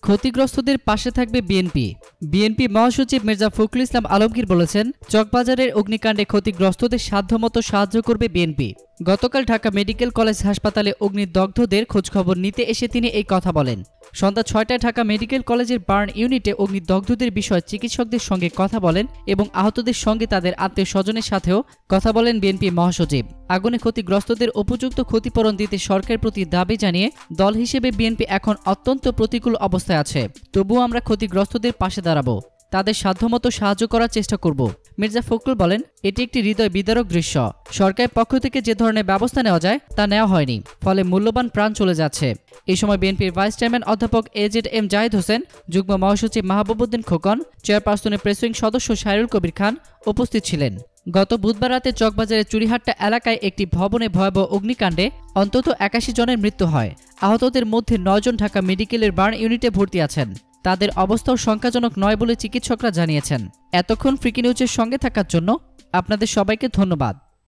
ক্ষতিগ্রস্তদের পাশে থাকবে বিএনপি। বিএনপি মহাসচিব মির্জা ফখরুল ইসলাম আলমগীর বলেছেন, চকবাজারের অগ্নিকাণ্ডে ক্ষতিগ্রস্তদের সাধ্যমতো সাহায্য করবে বিএনপি। গতকাল ঢাকা মেডিকেল কলেজ হাসপাতালে অগ্নিদগ্ধদের খোঁজখবর নিতে এসে তিনি এই কথা বলেন। সন্ধ্যা ৬টায় ঢাকা মেডিকেল কলেজের বার্ন ইউনিটে অগ্নিদগ্ধদের বিষয়ে চিকিৎসকদের সঙ্গে কথা বলেন এবং আহতদের সঙ্গে তাদের আত্মীয় স্বজনের সাথেও কথা বলেন বিএনপি মহাসচিব। আগুনে ক্ষতিগ্রস্তদের উপযুক্ত ক্ষতিপূরণ দিতে সরকারের প্রতি দাবি জানিয়ে দল হিসেবে বিএনপি এখন অত্যন্ত প্রতিকূল অবস্থায় আছে, তবুও আমরা ক্ষতিগ্রস্তদের পাশে দাঁড়াবো, তাদের সাধ্যমতো সাহায্য করার চেষ্টা করব। মির্জা ফখরুল বলেন, এটি একটি হৃদয় বিদারক দৃশ্য। সরকারের পক্ষ থেকে যে ধরনের ব্যবস্থা নেওয়া যায় তা নেওয়া হয়নি, ফলে মূল্যবান প্রাণ চলে যাচ্ছে। এই সময় বিএনপির ভাইস চেয়ারম্যান অধ্যাপক এজেড জাহিদ হোসেন, যুগ্ম মহাসচিব মাহবুবউদ্দিন খোকন, চেয়ারপারসনের প্রেসিং সদস্য সাইরুল কবির খান উপস্থিত ছিলেন। গত বুধবার রাতে চকবাজারের চুরিহাট্টা এলাকায় একটি ভবনে ভয়াবহ অগ্নিকাণ্ডে অন্তত ৮১ জনের মৃত্যু হয়। আহতদের মধ্যে ৯ জন ঢাকা মেডিকেলের বার্ন ইউনিটে ভর্তি আছেন। তাদের অবস্থাও শঙ্কাজনক নয় বলে চিকিৎসকরা জানিয়েছেন। এতক্ষণ ফ্রিকি নিউজের সঙ্গে থাকার জন্য আপনাদের সবাইকে ধন্যবাদ।